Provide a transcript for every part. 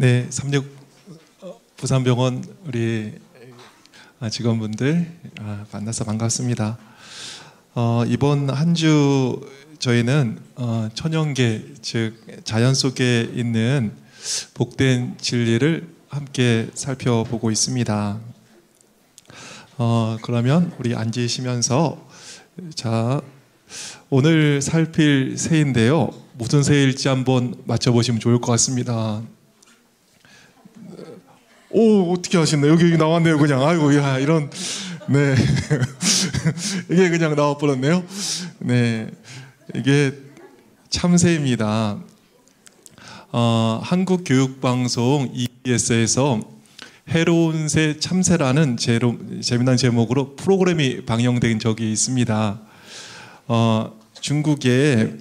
네, 36 부산병원 우리 직원분들 만나서 반갑습니다. 이번 한 주 저희는 천연계, 즉 자연 속에 있는 복된 진리를 함께 살펴보고 있습니다. 그러면 우리 앉으시면서 자, 오늘 살필 새인데요. 무슨 새일지 한번 맞춰보시면 좋을 것 같습니다. 오, 어떻게 하셨나요? 여기 나왔네요, 그냥. 아이고, 야, 이런, 네. 이게 그냥 나와버렸네요. 네. 이게 참새입니다. 한국교육방송 EBS에서 해로운 새 참새라는 재미난 제목으로 프로그램이 방영된 적이 있습니다. 중국의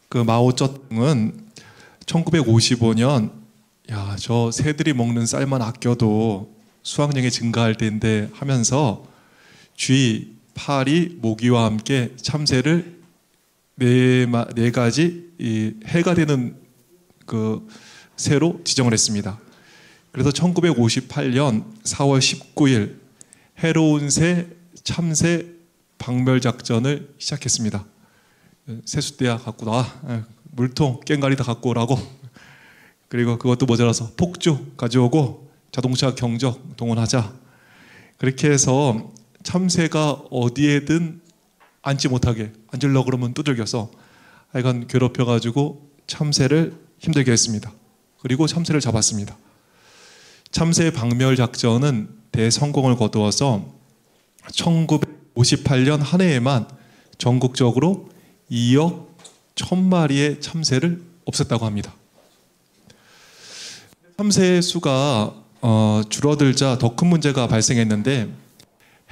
그 마오쩌둥은 1955년 야, 저 새들이 먹는 쌀만 아껴도 수확량이 증가할 텐데 하면서 쥐, 파리, 모기와 함께 참새를 네 가지 해가 되는 그 새로 지정을 했습니다. 그래서 1958년 4월 19일 해로운 새 참새 박멸 작전을 시작했습니다. 세숫대야 갖고 나와, 물통, 깽가리 다 갖고 오라고. 그리고 그것도 모자라서 폭죽 가져오고 자동차 경적 동원하자. 그렇게 해서 참새가 어디에든 앉지 못하게, 앉으려고 그러면 두들겨서 하여간 괴롭혀가지고 참새를 힘들게 했습니다. 그리고 참새를 잡았습니다. 참새 박멸 작전은 대성공을 거두어서 1958년 한 해에만 전국적으로 2억 1,000마리의 참새를 없앴다고 합니다. 참새 수가 줄어들자 더 큰 문제가 발생했는데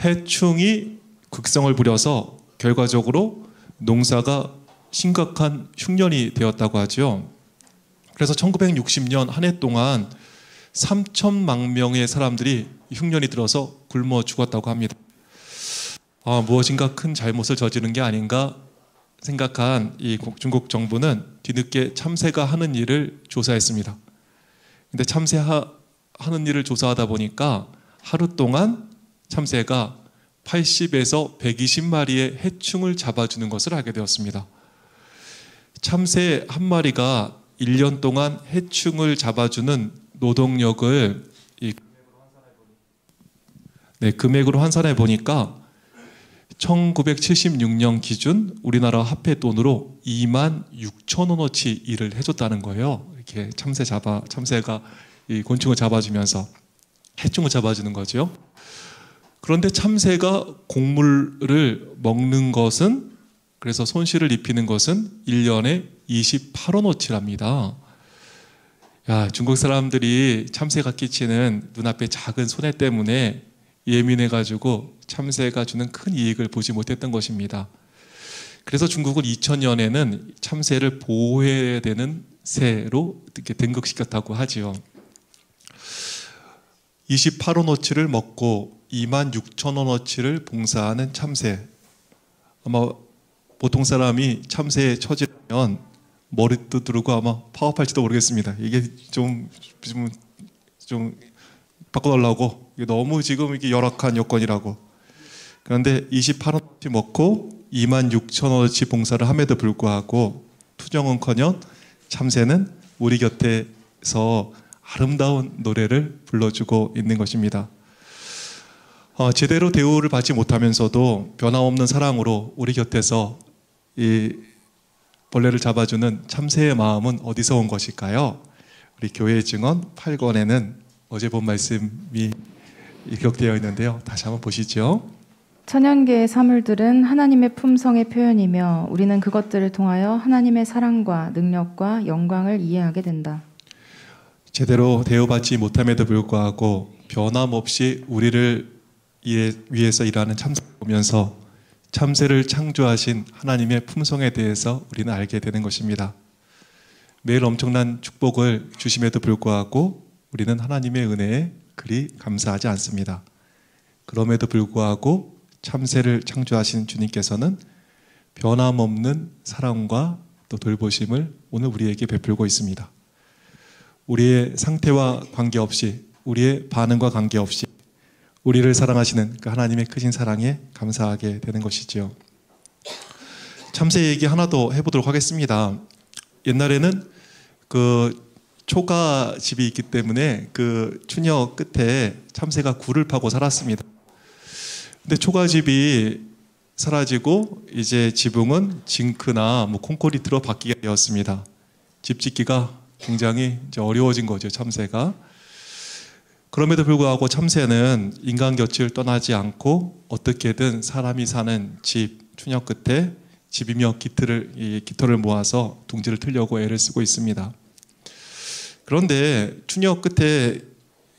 해충이 극성을 부려서 결과적으로 농사가 심각한 흉년이 되었다고 하죠. 그래서 1960년 한 해 동안 3천만 명의 사람들이 흉년이 들어서 굶어 죽었다고 합니다. 무엇인가 큰 잘못을 저지른 게 아닌가 생각한 이 중국 정부는 뒤늦게 참새가 하는 일을 조사했습니다. 근데 참새 하는 일을 조사하다 보니까 하루 동안 참새가 80에서 120마리의 해충을 잡아주는 것을 알게 되었습니다. 참새 한 마리가 1년 동안 해충을 잡아주는 노동력을 금액으로 환산해 보니까 1976년 기준 우리나라 화폐 돈으로 26,000원어치 일을 해줬다는 거예요. 이렇게 참새가 이 곤충을 잡아주면서 해충을 잡아주는 거죠. 그런데 참새가 곡물을 먹는 것은, 그래서 손실을 입히는 것은 1년에 28원어치랍니다. 야, 중국 사람들이 참새가 끼치는 눈앞에 작은 손해 때문에 예민해가지고 참새가 주는 큰 이익을 보지 못했던 것입니다. 그래서 중국은 2000년에는 참새를 보호해야 되는 새로 이렇게 등극시켰다고 하지요. 28원어치를 먹고 26,000원어치를 봉사하는 참새. 아마 보통 사람이 참새에 처지면 머리도 두르고 아마 파업할지도 모르겠습니다. 이게 좀 바꿔달라고. 이게 너무 지금 이게 열악한 여건이라고. 그런데 28원어치 먹고 26,000원어치 봉사를 함에도 불구하고 투정은커녕 참새는 우리 곁에서 아름다운 노래를 불러주고 있는 것입니다. 제대로 대우를 받지 못하면서도 변함없는 사랑으로 우리 곁에서 이 벌레를 잡아주는 참새의 마음은 어디서 온 것일까요? 우리 교회의 증언 8권에는 어제 본 말씀이 기록되어 있는데요. 다시 한번 보시죠. 천연계의 사물들은 하나님의 품성의 표현이며 우리는 그것들을 통하여 하나님의 사랑과 능력과 영광을 이해하게 된다. 제대로 대우받지 못함에도 불구하고 변함없이 우리를 위해서 일하는 참새를 보면서 참새를 창조하신 하나님의 품성에 대해서 우리는 알게 되는 것입니다. 매일 엄청난 축복을 주심에도 불구하고 우리는 하나님의 은혜에 그리 감사하지 않습니다. 그럼에도 불구하고 참새를 창조하신 주님께서는 변함없는 사랑과 또 돌보심을 오늘 우리에게 베풀고 있습니다. 우리의 상태와 관계없이, 우리의 반응과 관계없이 우리를 사랑하시는 그 하나님의 크신 사랑에 감사하게 되는 것이지요. 참새 얘기 하나 더 해보도록 하겠습니다. 옛날에는 그 초가집이 있기 때문에 그 추녀 끝에 참새가 굴을 파고 살았습니다. 근데 초가집이 사라지고 이제 지붕은 징크나 뭐 콘크리트로 바뀌게 되었습니다. 집 짓기가 굉장히 이제 어려워진 거죠, 참새가. 그럼에도 불구하고 참새는 인간 곁을 떠나지 않고 어떻게든 사람이 사는 집 추녀 끝에 집이며 깃털을 모아서 둥지를 틀려고 애를 쓰고 있습니다. 그런데 추녀 끝에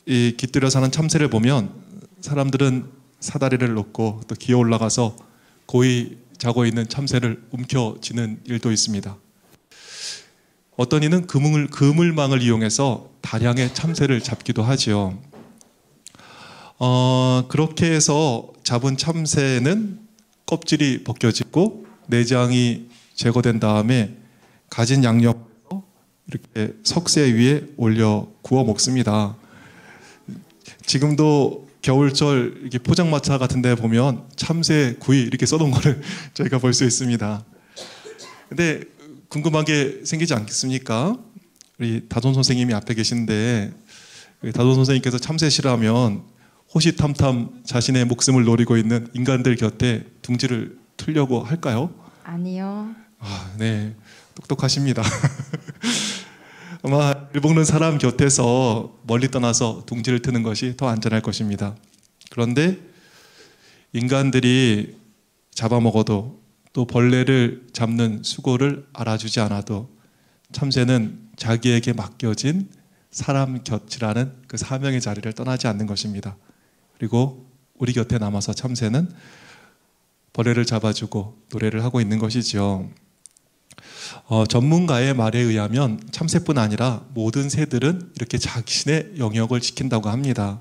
깃들여 사는 참새를 보면 사람들은 사다리를 놓고 또 기어 올라가서 고이 자고 있는 참새를 움켜쥐는 일도 있습니다. 어떤 이는 그물망을 이용해서 다량의 참새를 잡기도 하지요. 그렇게 해서 잡은 참새는 껍질이 벗겨지고 내장이 제거된 다음에 가진 양념 이렇게 석쇠 위에 올려 구워 먹습니다. 지금도 겨울철 이렇게 포장마차 같은 데 보면 참새 구이 이렇게 써놓은 거를 저희가 볼 수 있습니다. 근데 궁금한 게 생기지 않겠습니까? 우리 다돈 선생님이 앞에 계신데 다돈 선생님께서 참새 싫어하면 호시탐탐 자신의 목숨을 노리고 있는 인간들 곁에 둥지를 틀려고 할까요? 아니요. 네, 똑똑하십니다. 아마 일 먹는 사람 곁에서 멀리 떠나서 둥지를 트는 것이 더 안전할 것입니다. 그런데 인간들이 잡아먹어도 또 벌레를 잡는 수고를 알아주지 않아도 참새는 자기에게 맡겨진 사람 곁이라는 그 사명의 자리를 떠나지 않는 것입니다. 그리고 우리 곁에 남아서 참새는 벌레를 잡아주고 노래를 하고 있는 것이죠. 전문가의 말에 의하면 참새뿐 아니라 모든 새들은 이렇게 자신의 영역을 지킨다고 합니다.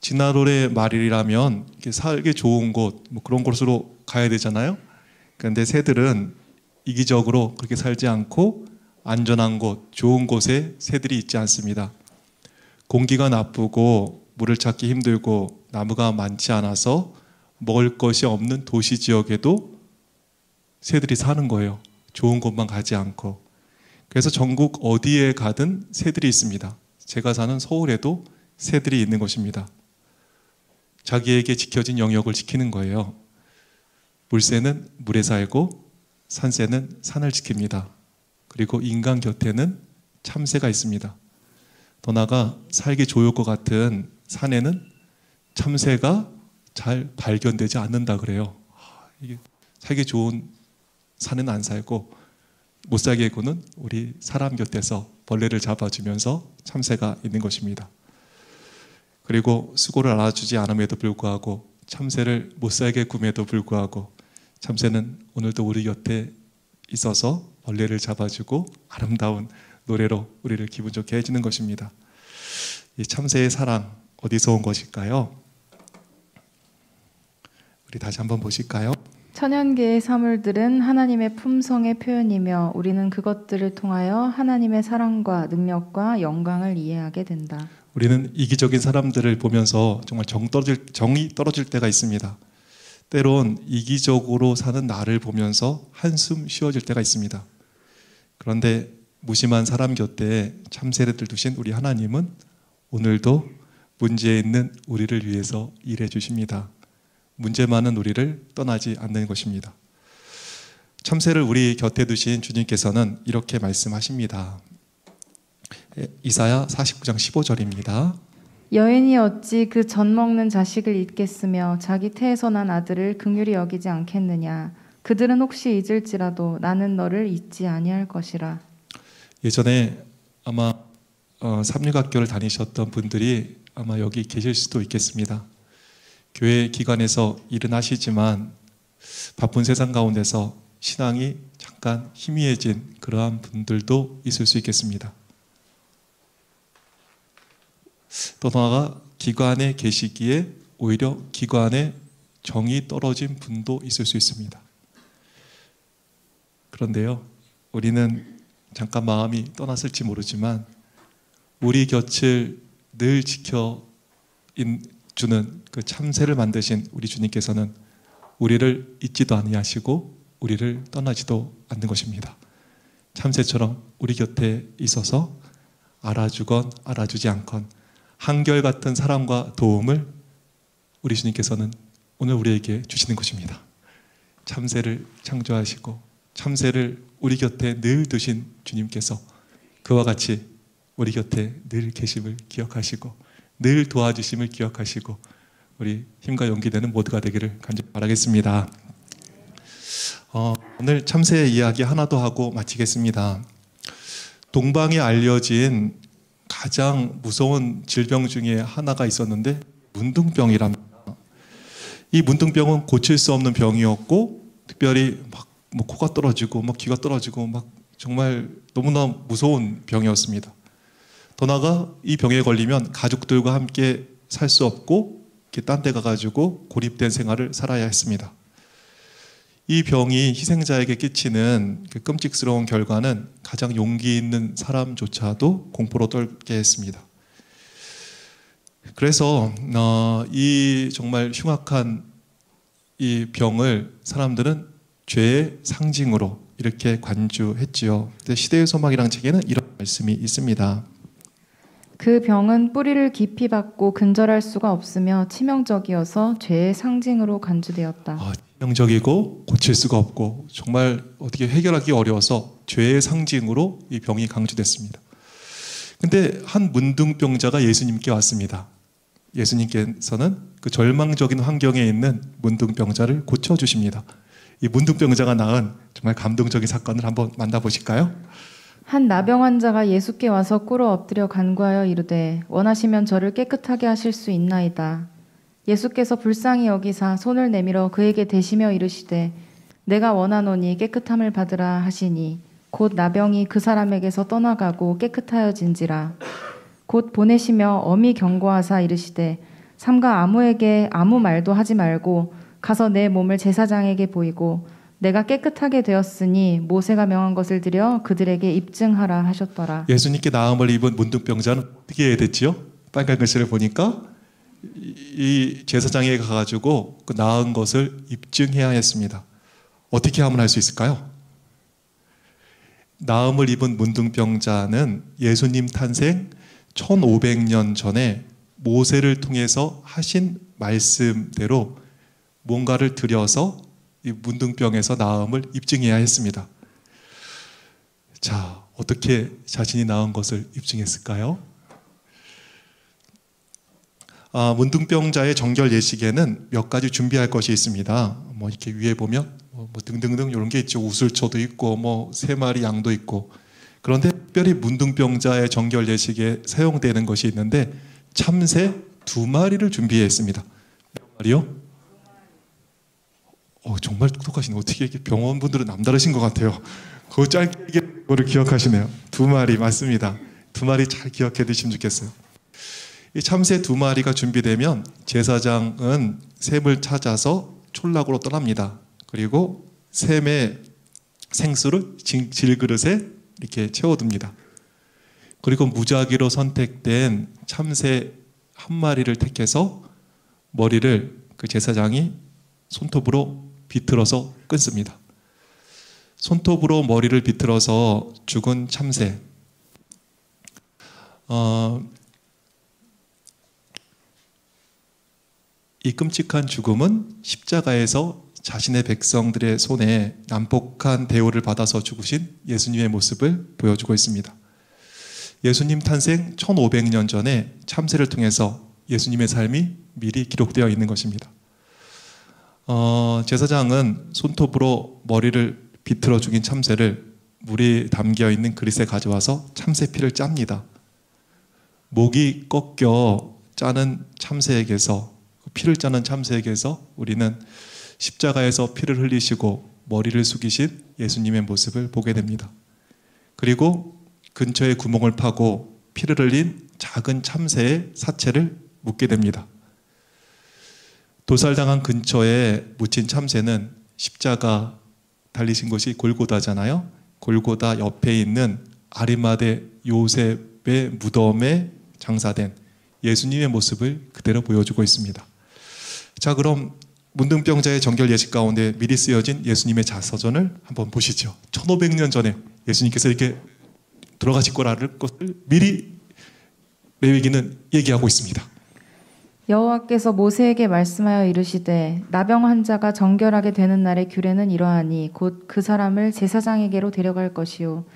진화론의 말이라면 살기 좋은 곳, 뭐 그런 곳으로 가야 되잖아요. 그런데 새들은 이기적으로 그렇게 살지 않고 안전한 곳, 좋은 곳에 새들이 있지 않습니다. 공기가 나쁘고 물을 찾기 힘들고 나무가 많지 않아서 먹을 것이 없는 도시 지역에도 새들이 사는 거예요. 좋은 곳만 가지 않고. 그래서 전국 어디에 가든 새들이 있습니다. 제가 사는 서울에도 새들이 있는 것입니다. 자기에게 지켜진 영역을 지키는 거예요. 물새는 물에 살고 산새는 산을 지킵니다. 그리고 인간 곁에는 참새가 있습니다. 더 나아가 살기 좋을 것 같은 산에는 참새가 잘 발견되지 않는다 그래요. 이게 살기 좋은 산은 안 살고 못 살게 해고는 우리 사람 곁에서 벌레를 잡아주면서 참새가 있는 것입니다. 그리고 수고를 알아주지 않음에도 불구하고 참새를 못 살게 굼에도 불구하고 참새는 오늘도 우리 곁에 있어서 벌레를 잡아주고 아름다운 노래로 우리를 기분 좋게 해주는 것입니다. 이 참새의 사랑 어디서 온 것일까요? 우리 다시 한번 보실까요? 천연계의 사물들은 하나님의 품성의 표현이며 우리는 그것들을 통하여 하나님의 사랑과 능력과 영광을 이해하게 된다. 우리는 이기적인 사람들을 보면서 정말 정이 떨어질 때가 있습니다. 때론 이기적으로 사는 나를 보면서 한숨 쉬어질 때가 있습니다. 그런데 무심한 사람 곁에 참새를 두신 우리 하나님은 오늘도 문제에 있는 우리를 위해서 일해 주십니다. 문제 많은 우리를 떠나지 않는 것입니다. 참새를 우리 곁에 두신 주님께서는 이렇게 말씀하십니다. 이사야 49장 15절입니다. 여인이 어찌 그 젖 먹는 자식을 잊겠으며 자기 태에서 난 아들을 긍휼히 여기지 않겠느냐. 그들은 혹시 잊을지라도 나는 너를 잊지 아니할 것이라. 예전에 아마 삼육학교를 다니셨던 분들이 아마 여기 계실 수도 있겠습니다. 교회 기관에서 일은 하시지만 바쁜 세상 가운데서 신앙이 잠깐 희미해진 그러한 분들도 있을 수 있겠습니다. 또 나아가 기관에 계시기에 오히려 기관에 정이 떨어진 분도 있을 수 있습니다. 그런데요, 우리는 잠깐 마음이 떠났을지 모르지만 우리 곁을 늘 지켜 주는 그 참새를 만드신 우리 주님께서는 우리를 잊지도 아니하시고 우리를 떠나지도 않는 것입니다. 참새처럼 우리 곁에 있어서 알아주건 알아주지 않건 한결같은 사랑과 도움을 우리 주님께서는 오늘 우리에게 주시는 것입니다. 참새를 창조하시고 참새를 우리 곁에 늘 두신 주님께서 그와 같이 우리 곁에 늘 계심을 기억하시고 늘 도와주심을 기억하시고 우리 힘과 용기 되는 모두가 되기를 간절히 바라겠습니다. 오늘 참새의 이야기 하나 더 하고 마치겠습니다. 동방에 알려진 가장 무서운 질병 중에 하나가 있었는데 문둥병이랍니다. 이 문둥병은 고칠 수 없는 병이었고 특별히 막 뭐 코가 떨어지고 막 귀가 떨어지고 막 정말 너무나 무서운 병이었습니다. 더 나아가 이 병에 걸리면 가족들과 함께 살 수 없고 딴 데 가가지고 고립된 생활을 살아야 했습니다. 이 병이 희생자에게 끼치는 그 끔찍스러운 결과는 가장 용기 있는 사람조차도 공포로 떨게 했습니다. 그래서 이 정말 흉악한 이 병을 사람들은 죄의 상징으로 이렇게 관주했지요. 시대의 소망이라는 책에는 이런 말씀이 있습니다. 그 병은 뿌리를 깊이 박고 근절할 수가 없으며 치명적이어서 죄의 상징으로 간주되었다. 치명적이고 고칠 수가 없고 정말 어떻게 해결하기 어려워서 죄의 상징으로 이 병이 강조됐습니다. 근데 한 문둥병자가 예수님께 왔습니다. 예수님께서는 그 절망적인 환경에 있는 문둥병자를 고쳐주십니다. 이 문둥병자가 낳은 정말 감동적인 사건을 한번 만나보실까요? 한 나병 환자가 예수께 와서 꿇어 엎드려 간구하여 이르되 원하시면 저를 깨끗하게 하실 수 있나이다. 예수께서 불쌍히 여기사 손을 내밀어 그에게 대시며 이르시되 내가 원하노니 깨끗함을 받으라 하시니 곧 나병이 그 사람에게서 떠나가고 깨끗하여진지라. 곧 보내시며 엄히 경고하사 이르시되 삼가 아무에게 아무 말도 하지 말고 가서 내 몸을 제사장에게 보이고 내가 깨끗하게 되었으니 모세가 명한 것을 드려 그들에게 입증하라 하셨더라. 예수님께 나음을 입은 문둥병자는 어떻게 해야 됐지요? 빨간 글씨를 보니까 이 제사장에게 가가지고 그 나은 것을 입증해야 했습니다. 어떻게 하면 할 수 있을까요? 나음을 입은 문둥병자는 예수님 탄생 1500년 전에 모세를 통해서 하신 말씀대로 뭔가를 드려서 이 문둥병에서 나음을 입증해야 했습니다. 자, 어떻게 자신이 나은 것을 입증했을까요? 문둥병자의 정결 예식에는 몇 가지 준비할 것이 있습니다. 뭐 이렇게 위에 보면 뭐 등등등 이런 게 있죠. 우슬초도 있고 뭐 3마리 양도 있고. 그런데 특별히 문둥병자의 정결 예식에 사용되는 것이 있는데 참새 2마리를 준비했습니다. 몇 마리요? 정말 똑똑하시네. 어떻게 이렇게 병원분들은 남다르신 것 같아요. 그 짧게 그거를 기억하시네요. 2마리 맞습니다. 2마리 잘 기억해 두시면 좋겠어요. 이 참새 2마리가 준비되면 제사장은 샘을 찾아서 촌락으로 떠납니다. 그리고 샘의 생수를 질그릇에 이렇게 채워둡니다. 그리고 무작위로 선택된 참새 1마리를 택해서 머리를 그 제사장이 손톱으로 비틀어서 끊습니다. 손톱으로 머리를 비틀어서 죽은 참새. 이 끔찍한 죽음은 십자가에서 자신의 백성들의 손에 난폭한 대우를 받아서 죽으신 예수님의 모습을 보여주고 있습니다. 예수님 탄생 1500년 전에 참새를 통해서 예수님의 삶이 미리 기록되어 있는 것입니다. 제사장은 손톱으로 머리를 비틀어 죽인 참새를 물이 담겨 있는 그릇에 가져와서 참새 피를 짭니다. 목이 꺾여 짜는 참새에게서, 피를 짜는 참새에게서 우리는 십자가에서 피를 흘리시고 머리를 숙이신 예수님의 모습을 보게 됩니다. 그리고 근처에 구멍을 파고 피를 흘린 작은 참새의 사체를 묻게 됩니다. 도살당한 근처에 묻힌 참새는 십자가 달리신 곳이 골고다잖아요. 골고다 옆에 있는 아리마대 요셉의 무덤에 장사된 예수님의 모습을 그대로 보여주고 있습니다. 자, 그럼 문둥병자의 정결 예식 가운데 미리 쓰여진 예수님의 자서전을 한번 보시죠. 1500년 전에 예수님께서 이렇게 돌아가실 거라는 것을 미리 레위기는 얘기하고 있습니다. 여호와께서 모세에게 말씀하여 이르시되 나병 환자가 정결하게 되는 날의 규례는 이러하니 곧 그 사람을 제사장에게로 데려갈 것이요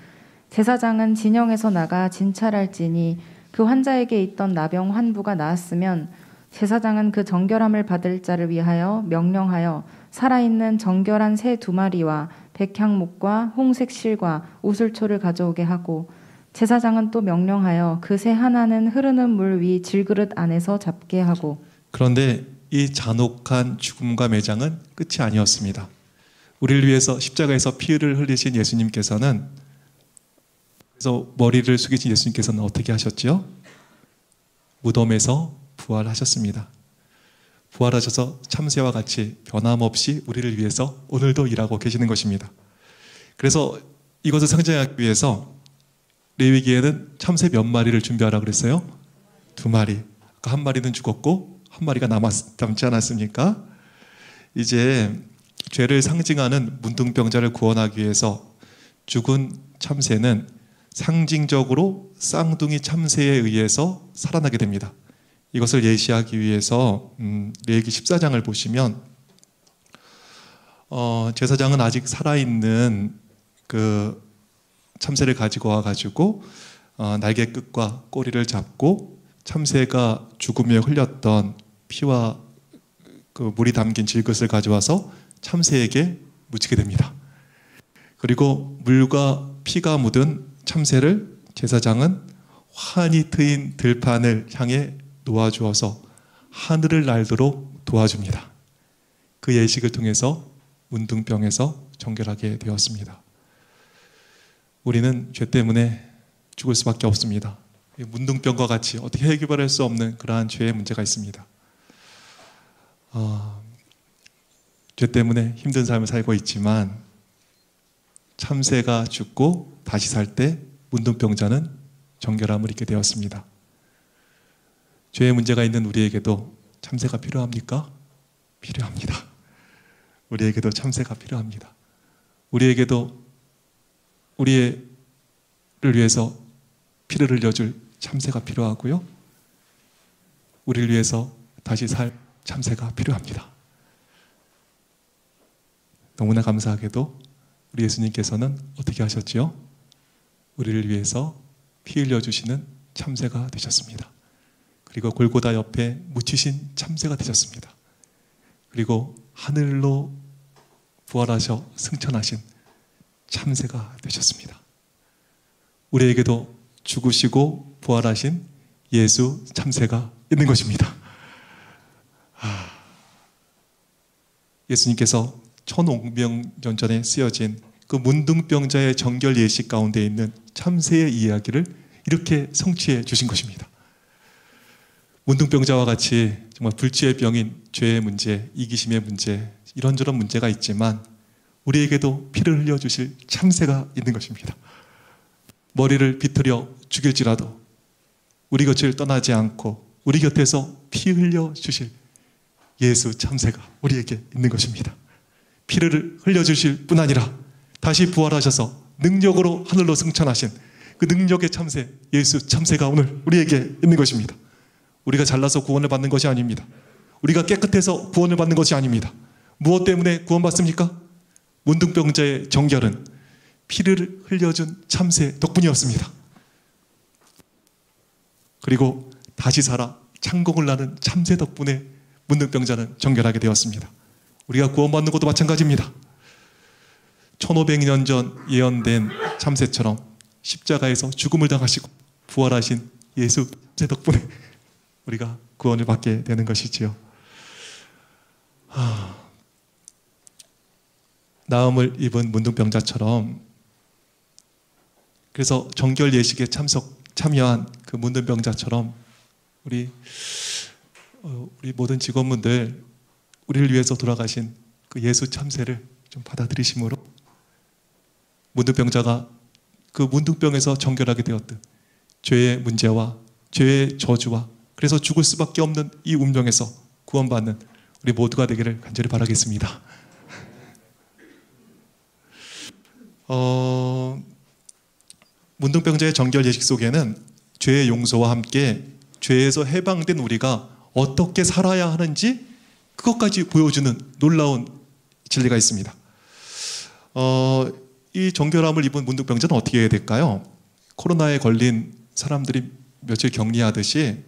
제사장은 진영에서 나가 진찰할지니 그 환자에게 있던 나병 환부가 나았으면 제사장은 그 정결함을 받을 자를 위하여 명령하여 살아있는 정결한 새 2마리와 백향목과 홍색 실과 우슬초를 가져오게 하고 제사장은 또 명령하여 그 새 하나는 흐르는 물 위 질그릇 안에서 잡게 하고. 그런데 이 잔혹한 죽음과 매장은 끝이 아니었습니다. 우리를 위해서 십자가에서 피를 흘리신 예수님께서는, 그래서 머리를 숙이신 예수님께서는 어떻게 하셨지요? 무덤에서 부활하셨습니다. 부활하셔서 참새와 같이 변함없이 우리를 위해서 오늘도 일하고 계시는 것입니다. 그래서 이것을 상징하기 위해서 레위기에는 참새 몇 마리를 준비하라 그랬어요? 2마리. 아까 1마리는 죽었고 1마리가 남지 않았습니까? 이제 죄를 상징하는 문둥병자를 구원하기 위해서 죽은 참새는 상징적으로 쌍둥이 참새에 의해서 살아나게 됩니다. 이것을 예시하기 위해서 레위기 14장을 보시면 제사장은 아직 살아있는 그 참새를 가지고 와가지고 날개 끝과 꼬리를 잡고 참새가 죽음에 흘렸던 피와 그 물이 담긴 질것을 가져와서 참새에게 묻히게 됩니다. 그리고 물과 피가 묻은 참새를 제사장은 환히 트인 들판을 향해 놓아주어서 하늘을 날도록 도와줍니다. 그 예식을 통해서 문둥병에서 정결하게 되었습니다. 우리는 죄 때문에 죽을 수밖에 없습니다. 문둥병과 같이 어떻게 해결할 수 없는 그러한 죄의 문제가 있습니다. 죄 때문에 힘든 삶을 살고 있지만 참새가 죽고 다시 살 때 문둥병자는 정결함을 입게 되었습니다. 죄의 문제가 있는 우리에게도 참새가 필요합니까? 필요합니다. 우리에게도 참새가 필요합니다. 우리에게도 우리를 위해서 피를 흘려줄 참새가 필요하고요. 우리를 위해서 다시 살 참새가 필요합니다. 너무나 감사하게도 우리 예수님께서는 어떻게 하셨지요? 우리를 위해서 피 흘려주시는 참새가 되셨습니다. 그리고 골고다 옆에 묻히신 참새가 되셨습니다. 그리고 하늘로 부활하셔 승천하신 참새가 되셨습니다. 우리에게도 죽으시고 부활하신 예수 참새가 있는 것입니다. 예수님께서 1500년 전에 쓰여진 그 문둥병자의 정결 예식 가운데 있는 참새의 이야기를 이렇게 성취해 주신 것입니다. 문둥병자와 같이 정말 불치의 병인 죄의 문제, 이기심의 문제, 이런저런 문제가 있지만 우리에게도 피를 흘려주실 참새가 있는 것입니다. 머리를 비틀어 죽일지라도 우리 곁을 떠나지 않고 우리 곁에서 피 흘려주실 예수 참새가 우리에게 있는 것입니다. 피를 흘려주실 뿐 아니라 다시 부활하셔서 능력으로 하늘로 승천하신 그 능력의 참새 예수 참새가 오늘 우리에게 있는 것입니다. 우리가 잘나서 구원을 받는 것이 아닙니다. 우리가 깨끗해서 구원을 받는 것이 아닙니다. 무엇 때문에 구원받습니까? 문둥병자의 정결은 피를 흘려준 참새 덕분이었습니다. 그리고 다시 살아 창공을 나는 참새 덕분에 문둥병자는 정결하게 되었습니다. 우리가 구원받는 것도 마찬가지입니다. 1500년 전 예언된 참새처럼 십자가에서 죽음을 당하시고 부활하신 예수 참새 덕분에 우리가 구원을 받게 되는 것이지요. 나음을 입은 문둥병자처럼, 그래서 정결 예식에 참여한 그 문둥병자처럼 우리 모든 직원분들 우리를 위해서 돌아가신 그 예수 참새를 좀 받아들이심으로 문둥병자가 그 문둥병에서 정결하게 되었듯 죄의 문제와 죄의 저주와 그래서 죽을 수밖에 없는 이 운명에서 구원받는 우리 모두가 되기를 간절히 바라겠습니다. 문둥병자의 정결 예식 속에는 죄의 용서와 함께 죄에서 해방된 우리가 어떻게 살아야 하는지 그것까지 보여주는 놀라운 진리가 있습니다. 이 정결함을 입은 문둥병자는 어떻게 해야 될까요? 코로나에 걸린 사람들이 며칠 격리하듯이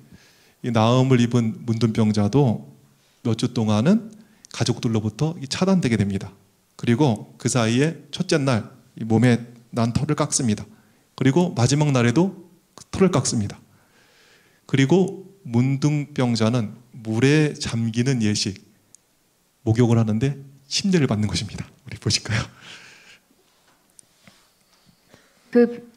이 나음을 입은 문둥병자도 몇 주 동안은 가족들로부터 차단되게 됩니다. 그리고 그 사이에 첫째 날 몸에 난 털을 깎습니다. 그리고 마지막 날에도 그 털을 깎습니다. 그리고 문둥병자는 물에 잠기는 예식, 목욕을 하는데 침례를 받는 것입니다. 우리 보실까요? 그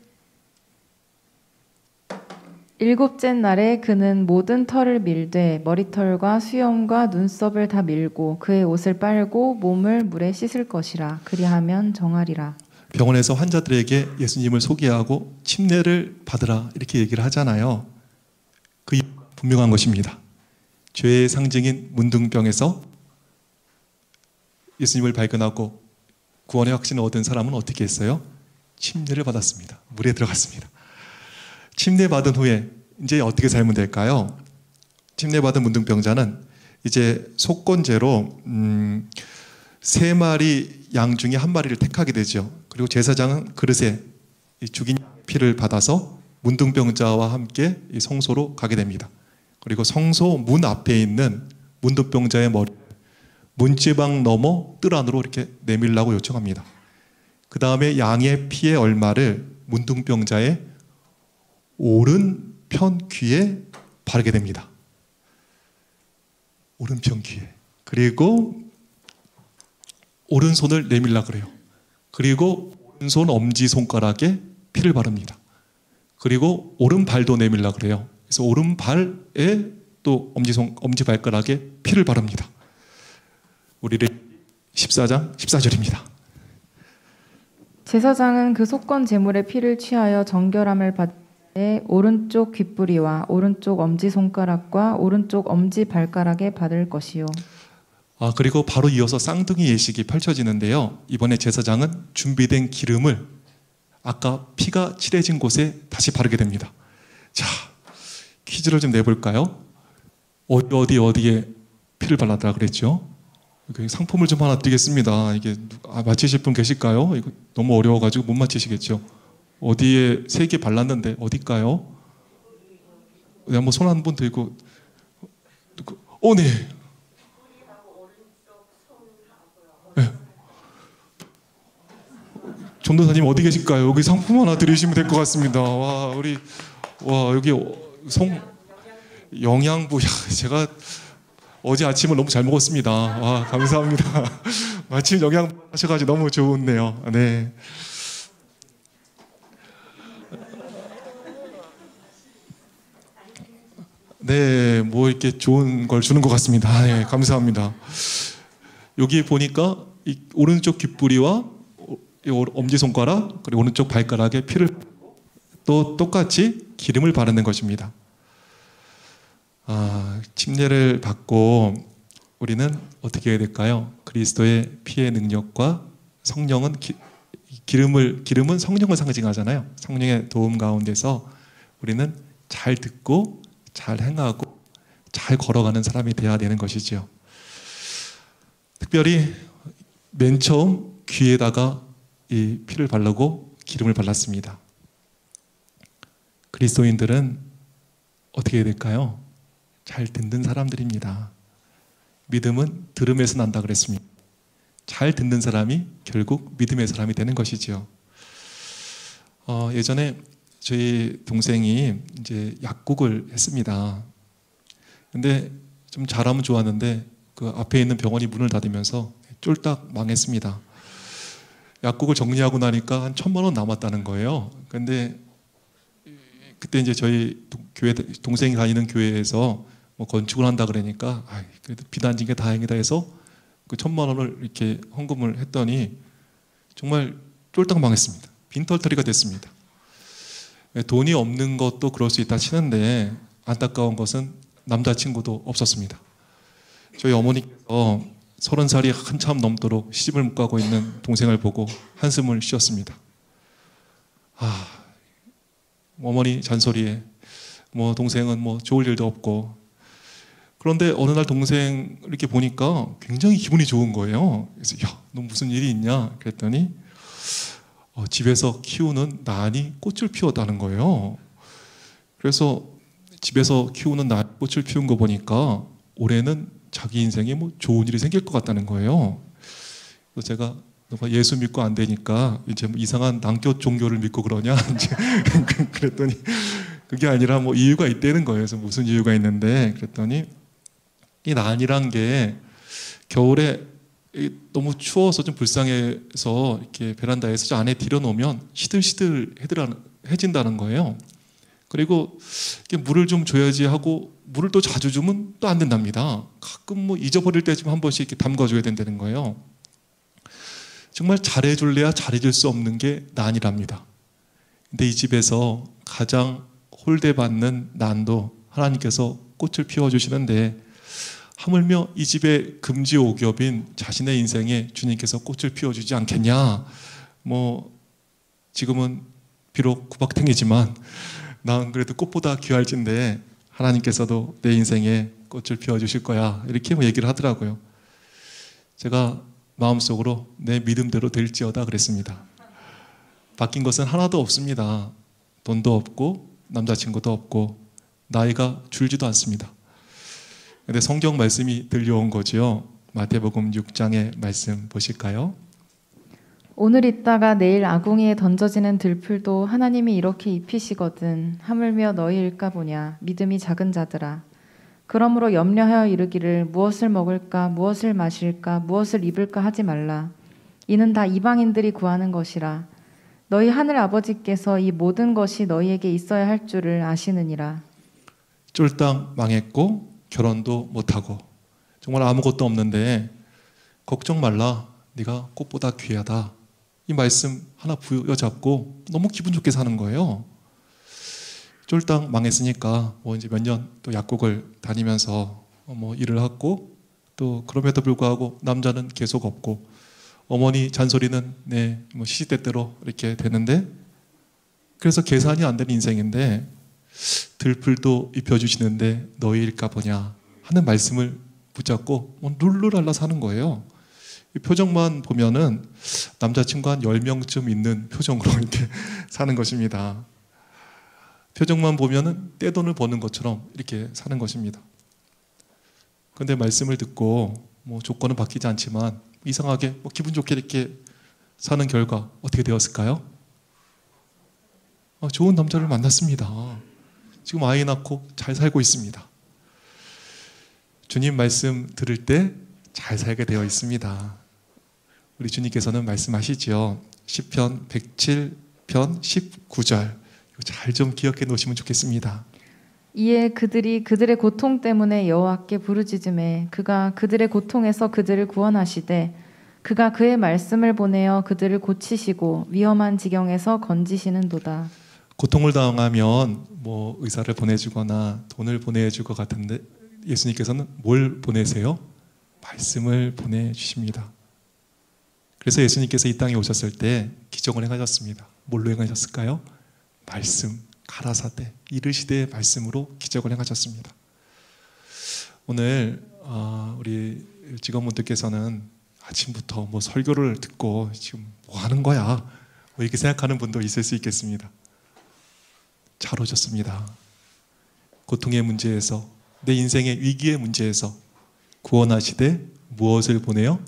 일곱째 날에 그는 모든 털을 밀되 머리털과 수염과 눈썹을 다 밀고 그의 옷을 빨고 몸을 물에 씻을 것이라. 그리하면 정하리라. 병원에서 환자들에게 예수님을 소개하고 침례를 받으라 이렇게 얘기를 하잖아요. 그 이유가 분명한 것입니다. 죄의 상징인 문둥병에서 예수님을 발견하고 구원의 확신을 얻은 사람은 어떻게 했어요? 침례를 받았습니다. 물에 들어갔습니다. 침례 받은 후에 이제 어떻게 살면 될까요? 침례 받은 문둥병자는 이제 속건제로 3마리 양 중에 1마리를 택하게 되죠. 그리고 제사장은 그릇에 죽인 피를 받아서 문둥병자와 함께 이 성소로 가게 됩니다. 그리고 성소 문 앞에 있는 문둥병자의 머리를 문지방 넘어 뜰 안으로 이렇게 내밀라고 요청합니다. 그 다음에 양의 피의 얼마를 문둥병자의 오른편 귀에 바르게 됩니다. 오른편 귀에. 그리고 오른손을 내밀라 그래요. 그리고 오른손 엄지손가락에 피를 바릅니다. 그리고 오른발도 내밀라 그래요. 그래서 오른발에 또 엄지발가락에 피를 바릅니다. 우리를 14장 14절입니다. 제사장은 그 속건 제물의 피를 취하여 정결함을 받되 오른쪽 귓부리와 오른쪽 엄지손가락과 오른쪽 엄지발가락에 받을 것이요. 그리고 바로 이어서 쌍둥이 예식이 펼쳐지는데요. 이번에 제사장은 준비된 기름을 아까 피가 칠해진 곳에 다시 바르게 됩니다. 자, 퀴즈를 좀 내볼까요? 어디에 피를 발랐다 그랬죠? 상품을 좀 하나 드리겠습니다. 이게 맞히실 분 계실까요? 이거 너무 어려워가지고 못 맞히시겠죠? 어디에 3개 발랐는데 어딜까요? 한번 손 한 번 들고. 네. 네. 전도사님 어디 계실까요? 여기 상품 하나 드리시면 될 것 같습니다. 여기 영양부. 제가 어제 아침을 너무 잘 먹었습니다. 감사합니다. 마침 영양부 하셔가지고 너무 좋네요. 네. 네, 뭐 이렇게 좋은 걸 주는 것 같습니다. 네, 감사합니다. 여기 보니까 이 오른쪽 귓부리와 엄지손가락 그리고 오른쪽 발가락에 피를 또 똑같이 기름을 바르는 것입니다. 침례를 받고 우리는 어떻게 해야 될까요? 그리스도의 피의 능력과 성령은 기름은 성령을 상징하잖아요. 성령의 도움 가운데서 우리는 잘 듣고 잘 행하고 잘 걸어가는 사람이 되어야 되는 것이죠. 특별히 맨 처음 귀에다가 이 피를 바르고 기름을 발랐습니다. 그리스도인들은 어떻게 해야 될까요? 잘 듣는 사람들입니다. 믿음은 들음에서 난다 그랬습니다. 잘 듣는 사람이 결국 믿음의 사람이 되는 것이죠. 예전에 저희 동생이 이제 약국을 했습니다. 근데 좀 잘하면 좋았는데 그 앞에 있는 병원이 문을 닫으면서 쫄딱 망했습니다. 약국을 정리하고 나니까 한 1,000만 원 남았다는 거예요. 근데 그때 이제 저희 교회 동생이 다니는 교회에서 뭐 건축을 한다 그러니까 그래도 비단진 게 다행이다 해서 그 1,000만 원을 이렇게 헌금을 했더니 정말 쫄딱 망했습니다. 빈털터리가 됐습니다. 돈이 없는 것도 그럴 수 있다 치는데 안타까운 것은 남자친구도 없었습니다. 저희 어머니께서 30살이 한참 넘도록 시집을 못 가고 있는 동생을 보고 한숨을 쉬었습니다. 어머니 잔소리에 동생은 좋을 일도 없고, 그런데 어느 날 동생 이렇게 보니까 굉장히 기분이 좋은 거예요. 그래서 야, 너 무슨 일이 있냐? 그랬더니 집에서 키우는 난이 꽃을 피웠다는 거예요. 그래서 집에서 키우는 난 꽃을 피운 거 보니까 올해는 자기 인생에 좋은 일이 생길 것 같다는 거예요. 그래서 제가 너가 예수 믿고 안 되니까 이제 이상한 낭교 종교를 믿고 그러냐? 이제 그랬더니 그게 아니라 이유가 있다는 거예요. 그래서 무슨 이유가 있는데 그랬더니 이 난이란 게 겨울에 너무 추워서 좀 불쌍해서 이렇게 베란다에서 안에 들여놓으면 시들시들해진다는 거예요. 그리고 물을 좀 줘야지 하고 물을 또 자주 주면 또 안 된답니다. 가끔 잊어버릴 때쯤 한 번씩 이렇게 담가줘야 된다는 거예요. 정말 잘해줄래야 잘해줄 수 없는 게 난이랍니다. 근데 이 집에서 가장 홀대받는 난도 하나님께서 꽃을 피워주시는데 하물며 이 집의 금지옥엽인 자신의 인생에 주님께서 꽃을 피워주지 않겠냐. 지금은 비록 구박탱이지만 난 그래도 꽃보다 귀할진데 하나님께서도 내 인생에 꽃을 피워주실 거야, 이렇게 얘기를 하더라고요. 제가 마음속으로 내 믿음대로 될지어다 그랬습니다. 바뀐 것은 하나도 없습니다. 돈도 없고 남자친구도 없고 나이가 줄지도 않습니다. 근데 성경 말씀이 들려온 거죠. 마태복음 6장의 말씀 보실까요? 오늘 있다가 내일 아궁이에 던져지는 들풀도 하나님이 이렇게 입히시거든 하물며 너희일까 보냐 믿음이 작은 자들아. 그러므로 염려하여 이르기를 무엇을 먹을까 무엇을 마실까 무엇을 입을까 하지 말라. 이는 다 이방인들이 구하는 것이라. 너희 하늘 아버지께서 이 모든 것이 너희에게 있어야 할 줄을 아시느니라. 쫄딱 망했고 결혼도 못하고 정말 아무것도 없는데 걱정 말라, 네가 꽃보다 귀하다. 이 말씀 하나 부여잡고 너무 기분 좋게 사는 거예요. 쫄딱 망했으니까 이제 몇 년 또 약국을 다니면서 일을 하고, 또 그럼에도 불구하고 남자는 계속 없고 어머니 잔소리는 시시때때로 이렇게 되는데, 그래서 계산이 안 되는 인생인데 들풀도 입혀주시는데 너희일까 보냐 하는 말씀을 붙잡고 룰루랄라 사는 거예요. 이 표정만 보면은 남자친구 한 10명쯤 있는 표정으로 이렇게 사는 것입니다. 표정만 보면은 떼돈을 버는 것처럼 이렇게 사는 것입니다. 그런데 말씀을 듣고 조건은 바뀌지 않지만 이상하게 기분 좋게 이렇게 사는 결과 어떻게 되었을까요? 좋은 남자를 만났습니다. 지금 아이 낳고 잘 살고 있습니다. 주님 말씀 들을 때 잘 살게 되어 있습니다. 우리 주님께서는 말씀하시죠. 시편 107편 19절 잘 좀 기억해 놓으시면 좋겠습니다. 이에 그들이 그들의 고통 때문에 여호와께 부르짖음에 그가 그들의 고통에서 그들을 구원하시되 그가 그의 말씀을 보내어 그들을 고치시고 위험한 지경에서 건지시는도다. 고통을 당하면 의사를 보내주거나 돈을 보내줄 것 같은데 예수님께서는 뭘 보내세요? 말씀을 보내주십니다. 그래서 예수님께서 이 땅에 오셨을 때 기적을 행하셨습니다. 뭘로 행하셨을까요? 말씀, 가라사대, 이르시되 말씀으로 기적을 행하셨습니다. 오늘 우리 직원분들께서는 아침부터 설교를 듣고 지금 뭐 하는 거야? 이렇게 생각하는 분도 있을 수 있겠습니다. 잘 오셨습니다. 고통의 문제에서, 내 인생의 위기의 문제에서 구원하시되 무엇을 보내요?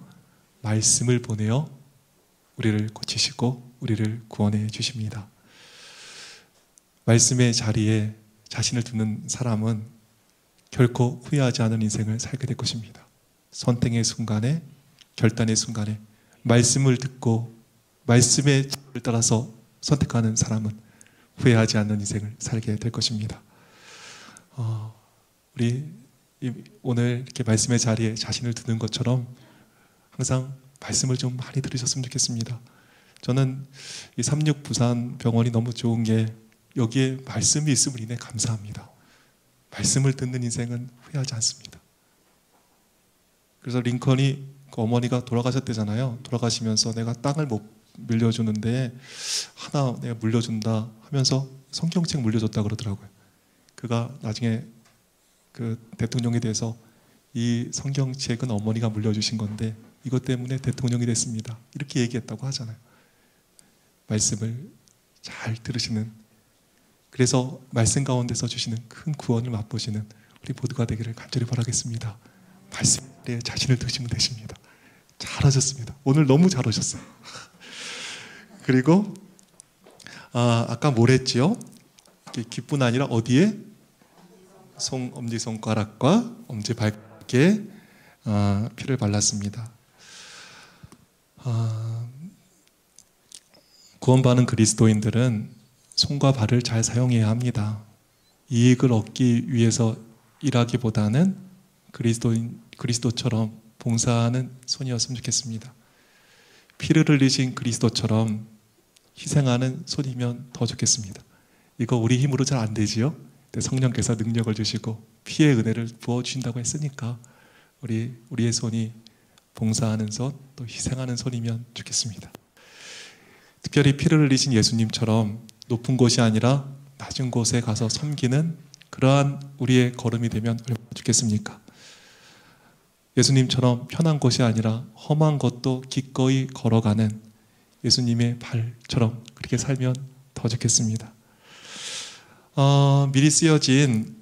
말씀을 보내어 우리를 고치시고 우리를 구원해 주십니다. 말씀의 자리에 자신을 두는 사람은 결코 후회하지 않은 인생을 살게 될 것입니다. 선택의 순간에, 결단의 순간에 말씀을 듣고 말씀의 자리를 따라서 선택하는 사람은 후회하지 않는 인생을 살게 될 것입니다. 우리 오늘 이렇게 말씀의 자리에 자신을 두는 것처럼 항상 말씀을 좀 많이 들으셨으면 좋겠습니다. 저는 이 36 부산 병원이 너무 좋은 게 여기에 말씀이 있음을 인해 감사합니다. 말씀을 듣는 인생은 후회하지 않습니다. 그래서 링컨이 그 어머니가 돌아가셨대잖아요. 돌아가시면서 내가 땅을 못 물려주는데 하나 내가 물려준다 하면서 성경책 물려줬다 그러더라고요. 그가 나중에 그 대통령이 돼서 이 성경책은 어머니가 물려주신 건데 이것 때문에 대통령이 됐습니다. 이렇게 얘기했다고 하잖아요. 말씀을 잘 들으시는, 그래서 말씀 가운데서 주시는 큰 구원을 맛보시는 우리 모두가 되기를 간절히 바라겠습니다. 말씀에 자신을 두시면 되십니다. 잘하셨습니다. 오늘 너무 잘하셨어요. 그리고 아까 뭘 했지요? 깃뿐 아니라 어디에? 엄지손가락과 엄지발가락에 피를 발랐습니다. 구원받은 그리스도인들은 손과 발을 잘 사용해야 합니다. 이익을 얻기 위해서 일하기보다는 그리스도처럼 봉사하는 손이었으면 좋겠습니다. 피를 흘리신 그리스도처럼 희생하는 손이면 더 좋겠습니다. 이거 우리 힘으로 잘 안 되지요? 성령께서 능력을 주시고 피의 은혜를 부어주신다고 했으니까 우리의 손이 봉사하는 손, 또 희생하는 손이면 좋겠습니다. 특별히 피를 흘리신 예수님처럼 높은 곳이 아니라 낮은 곳에 가서 섬기는 그러한 우리의 걸음이 되면 얼마나 좋겠습니까? 예수님처럼 편한 곳이 아니라 험한 것도 기꺼이 걸어가는 예수님의 발처럼 그렇게 살면 더 좋겠습니다. 미리 쓰여진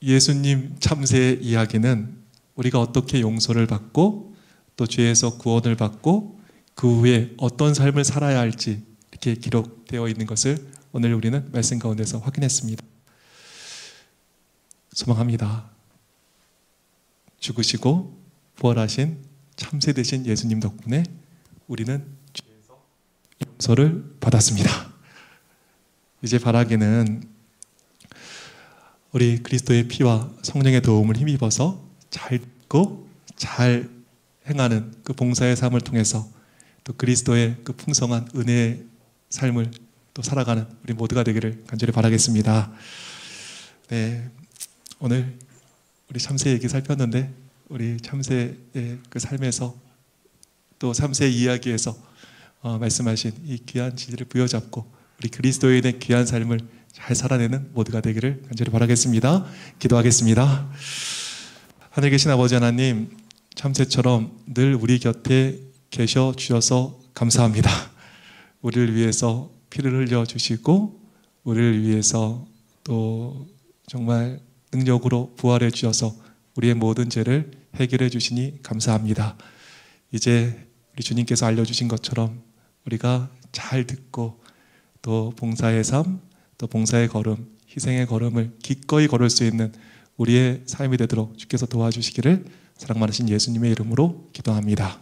예수님 참새의 이야기는 우리가 어떻게 용서를 받고 또 죄에서 구원을 받고 그 후에 어떤 삶을 살아야 할지 이렇게 기록되어 있는 것을 오늘 우리는 말씀 가운데서 확인했습니다. 소망합니다. 죽으시고 부활하신 참새 되신 예수님 덕분에 우리는 죄에서 용서를 받았습니다. 이제 바라기는 우리 그리스도의 피와 성령의 도움을 힘입어서 잘 듣고 잘 행하는 그 봉사의 삶을 통해서 또 그리스도의 그 풍성한 은혜의 삶을 또 살아가는 우리 모두가 되기를 간절히 바라겠습니다. 네, 오늘 우리 참새 얘기 살폈는데 우리 참새의 그 삶에서 또 참새의 이야기에서 말씀하신 이 귀한 진리를 부여잡고 우리 그리스도인의 귀한 삶을 잘 살아내는 모두가 되기를 간절히 바라겠습니다. 기도하겠습니다. 하늘 계신 아버지 하나님, 참새처럼 늘 우리 곁에 계셔 주셔서 감사합니다. 우리를 위해서 피를 흘려 주시고 우리를 위해서 또 정말 능력으로 부활해 주셔서 우리의 모든 죄를 해결해 주시니 감사합니다. 이제 우리 주님께서 알려주신 것처럼 우리가 잘 듣고 또 봉사의 삶, 또 봉사의 걸음, 희생의 걸음을 기꺼이 걸을 수 있는 우리의 삶이 되도록 주께서 도와주시기를 사랑 많으신 예수님의 이름으로 기도합니다.